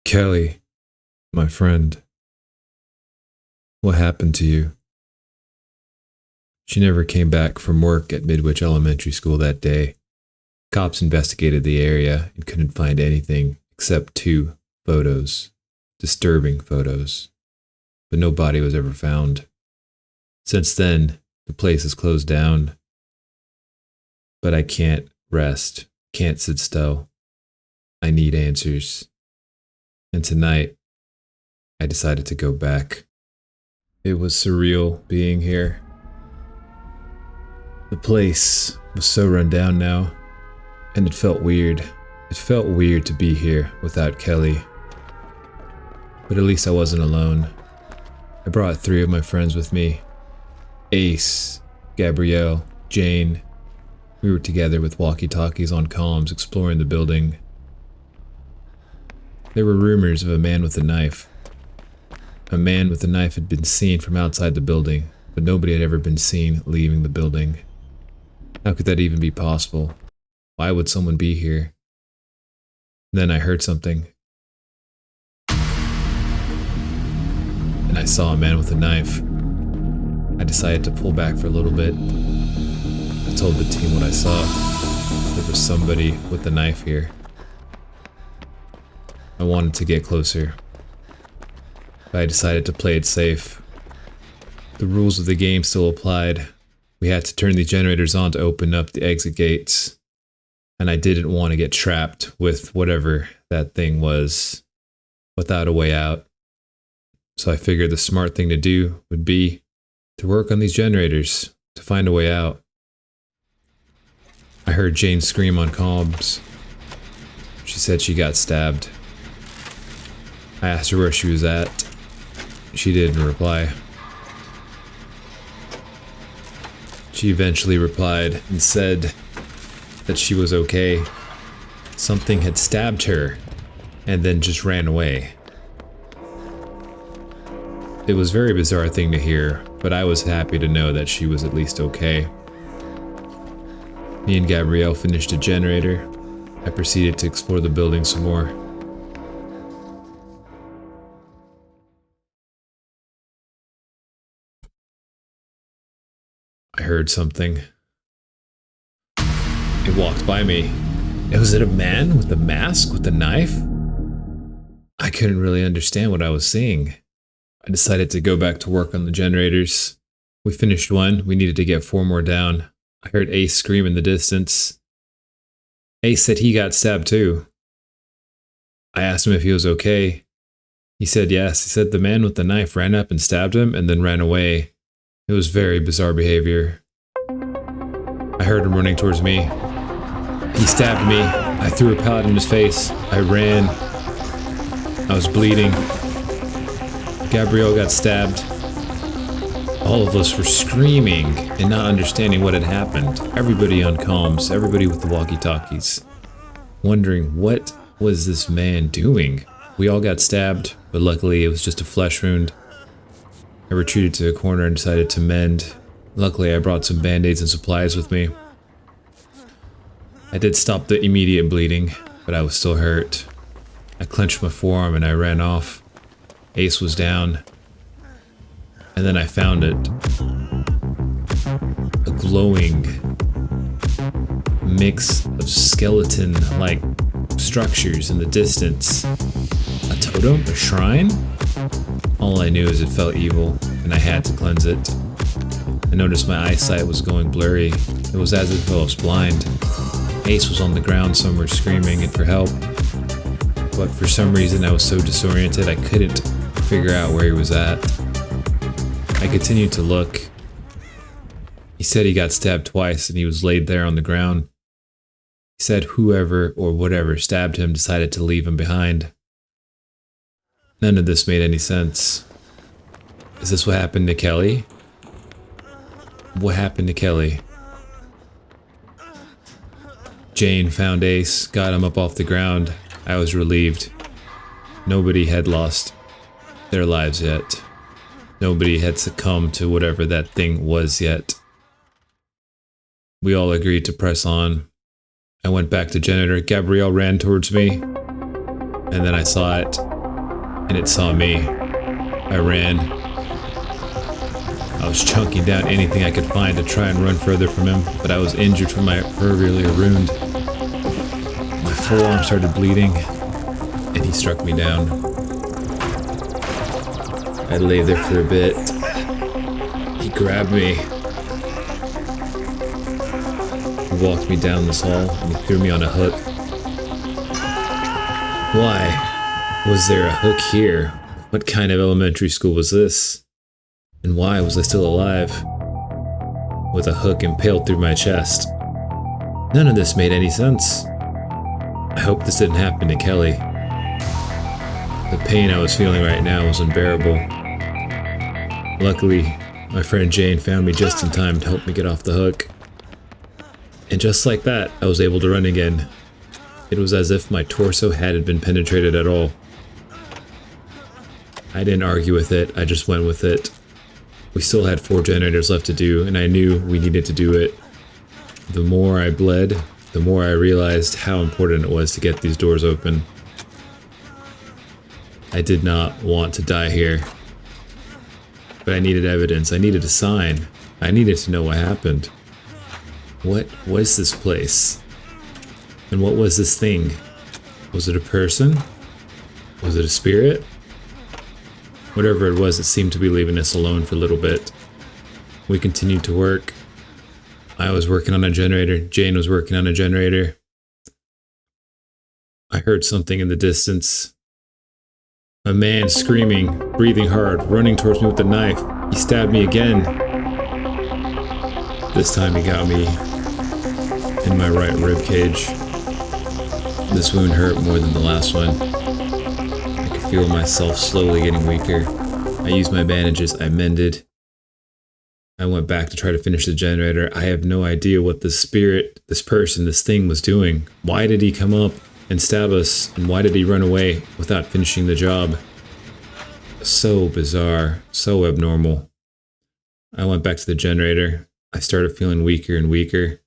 Kelly, my friend, what happened to you? She never came back from work at Midwich Elementary School that day. Cops investigated the area and couldn't find anything except 2 photos, disturbing photos, but no body was ever found. Since then, the place is closed down, but I can't rest, can't sit still. I need answers. And tonight, I decided to go back. It was surreal being here. The place was so run down now, and it felt weird. It felt weird to be here without Kelly. But at least I wasn't alone. I brought 3 of my friends with me. Ace, Gabrielle, Jane. We were together with walkie-talkies on comms exploring the building. There were rumors of a man with a knife. A man with a knife had been seen from outside the building, but nobody had ever been seen leaving the building. How could that even be possible? Why would someone be here? Then I heard something. And I saw a man with a knife. I decided to pull back for a little bit. I told the team what I saw. There was somebody with a knife here. I wanted to get closer, but I decided to play it safe. The rules of the game still applied. We had to turn the generators on to open up the exit gates, and I didn't want to get trapped with whatever that thing was without a way out. So I figured the smart thing to do would be to work on these generators to find a way out. I heard Jane scream on comms. She said she got stabbed. I asked her where she was at. She didn't reply. She eventually replied and said that she was okay. Something had stabbed her and then just ran away. It was a very bizarre thing to hear, but I was happy to know that she was at least okay. Me and Gabrielle finished a generator. I proceeded to explore the building some more. I heard something. It walked by me. Was it a man with a mask with a knife? I couldn't really understand what I was seeing. I decided to go back to work on the generators. We finished one. We needed to get 4 more down. I heard Ace scream in the distance. Ace said he got stabbed too. I asked him if he was okay. He said yes. He said the man with the knife ran up and stabbed him and then ran away. It was very bizarre behavior. I heard him running towards me. He stabbed me. I threw a pallet in his face. I ran. I was bleeding. Gabrielle got stabbed. All of us were screaming and not understanding what had happened. Everybody on comms, everybody with the walkie-talkies, wondering what was this man doing. We all got stabbed, but luckily it was just a flesh wound. I retreated to a corner and decided to mend. Luckily, I brought some band-aids and supplies with me. I did stop the immediate bleeding, but I was still hurt. I clenched my forearm and I ran off. Ace was down. And then I found it. A glowing mix of skeleton-like structures in the distance. A totem? A shrine? All I knew is it felt evil, and I had to cleanse it. I noticed my eyesight was going blurry. It was as if I was blind. Ace was on the ground somewhere screaming for help. But for some reason I was so disoriented I couldn't figure out where he was at. I continued to look. He said he got stabbed twice and he was laid there on the ground. He said whoever or whatever stabbed him decided to leave him behind. None of this made any sense. Is this what happened to Kelly? What happened to Kelly? Jane found Ace, got him up off the ground. I was relieved. Nobody had lost their lives yet. Nobody had succumbed to whatever that thing was yet. We all agreed to press on. I went back to janitor. Gabrielle ran towards me, and then I saw it. and it saw me. I ran. I was chunking down anything I could find to try and run further from him, but I was injured from my earlier wound. My forearm started bleeding, and he struck me down. I lay there for a bit. He grabbed me. He walked me down this hall, and he threw me on a hook. Why was there a hook here? What kind of elementary school was this? And why was I still alive? With a hook impaled through my chest. None of this made any sense. I hope this didn't happen to Kelly. The pain I was feeling right now was unbearable. Luckily, my friend Jane found me just in time to help me get off the hook. And just like that, I was able to run again. It was as if my torso hadn't been penetrated at all. I didn't argue with it, I just went with it. We still had 4 generators left to do, and I knew we needed to do it. The more I bled, the more I realized how important it was to get these doors open. I did not want to die here. But I needed evidence, I needed a sign. I needed to know what happened. What was this place? And what was this thing? Was it a person? Was it a spirit? Whatever it was, it seemed to be leaving us alone for a little bit. We continued to work. I was working on a generator. Jane was working on a generator. I heard something in the distance. A man screaming, breathing hard, running towards me with a knife. He stabbed me again. This time he got me in my right rib cage. This wound hurt more than the last one. I could feel myself slowly getting weaker. I used my bandages, I mended. I went back to try to finish the generator. I have no idea what this spirit, this person, this thing was doing. Why did he come up and stab us? And why did he run away without finishing the job? So bizarre, so abnormal. I went back to the generator. I started feeling weaker and weaker.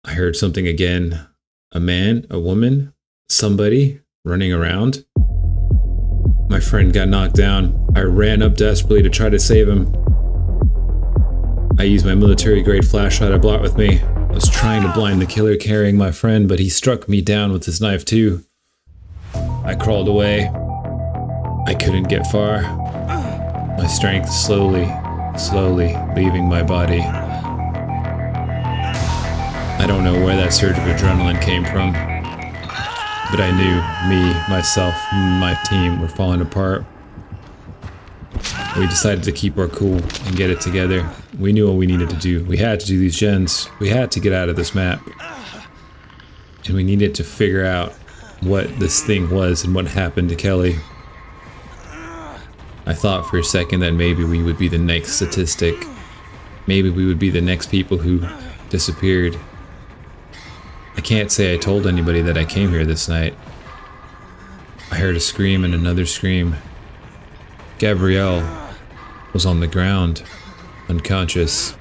I heard something again. A man, a woman, somebody running around. My friend got knocked down. I ran up desperately to try to save him. I used my military-grade flashlight I brought with me. I was trying to blind the killer carrying my friend, but he struck me down with his knife too. I crawled away. I couldn't get far. My strength slowly leaving my body. I don't know where that surge of adrenaline came from, but I knew me, myself, my team were falling apart. We decided to keep our cool and get it together. We knew what we needed to do. We had to do these gens. We had to get out of this map. And we needed to figure out what this thing was and what happened to Kelly. I thought for a second that maybe we would be the next statistic. Maybe we would be the next people who disappeared. I can't say I told anybody that I came here this night. I heard a scream and another scream. Gabrielle was on the ground, unconscious.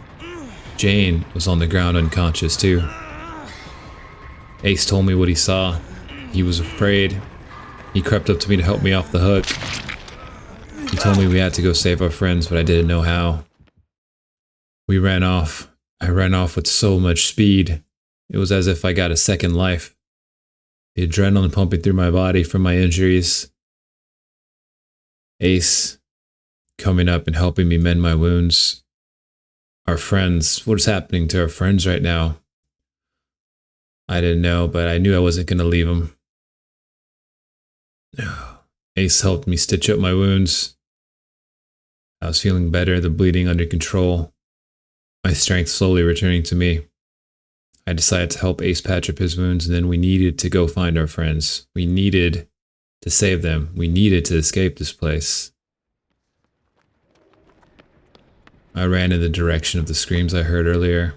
Jane was on the ground unconscious too. Ace told me what he saw. He was afraid. He crept up to me to help me off the hook. He told me we had to go save our friends, but I didn't know how. We ran off. I ran off with so much speed. It was as if I got a second life. The adrenaline pumping through my body from my injuries. Ace coming up and helping me mend my wounds. Our friends, what is happening to our friends right now? I didn't know, but I knew I wasn't going to leave them. Ace helped me stitch up my wounds. I was feeling better, the bleeding under control. My strength slowly returning to me. I decided to help Ace patch up his wounds, and then we needed to go find our friends. We needed to save them. We needed to escape this place. I ran in the direction of the screams I heard earlier.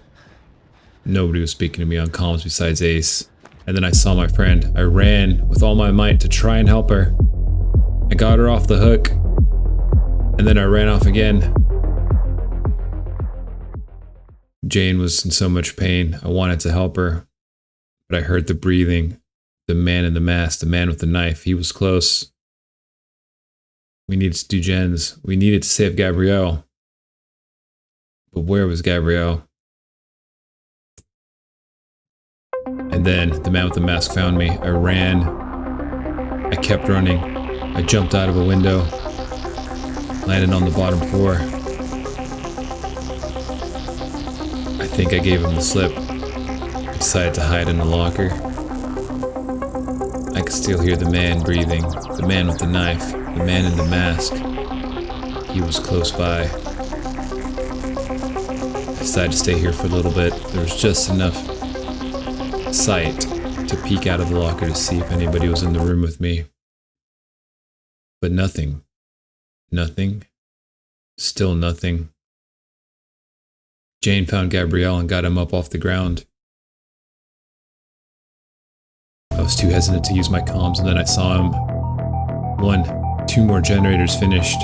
Nobody was speaking to me on comms besides Ace. And then I saw my friend. I ran with all my might to try and help her. I got her off the hook. And then I ran off again. Jane was in so much pain. I wanted to help her. But I heard the breathing. The man in the mask, the man with the knife, he was close. We needed to do gens. We needed to save Gabrielle. But where was Gabrielle? And then the man with the mask found me. I ran. I kept running. I jumped out of a window. Landed on the bottom floor. I think I gave him the slip. I decided to hide in the locker. I could still hear the man breathing. The man with the knife. The man in the mask. He was close by. I decided to stay here for a little bit. There was just enough sight to peek out of the locker to see if anybody was in the room with me. But nothing. Nothing. Still nothing. Jane found Gabrielle and got him up off the ground. I was too hesitant to use my comms, and then I saw him. 2 more generators finished.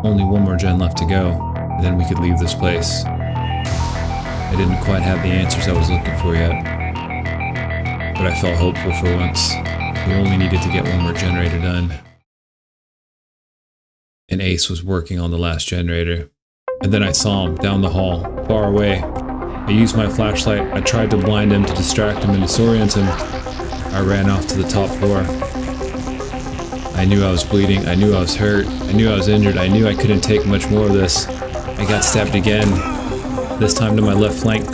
Only 1 more gen left to go, and then we could leave this place. I didn't quite have the answers I was looking for yet, but I felt hopeful for once. We only needed to get 1 more generator done. And Ace was working on the last generator. And then I saw him down the hall, far away. I used my flashlight. I tried to blind him, to distract him and disorient him. I ran off to the top floor. I knew I was bleeding. I knew I was hurt. I knew I was injured. I knew I couldn't take much more of this. I got stabbed again. This time to my left flank.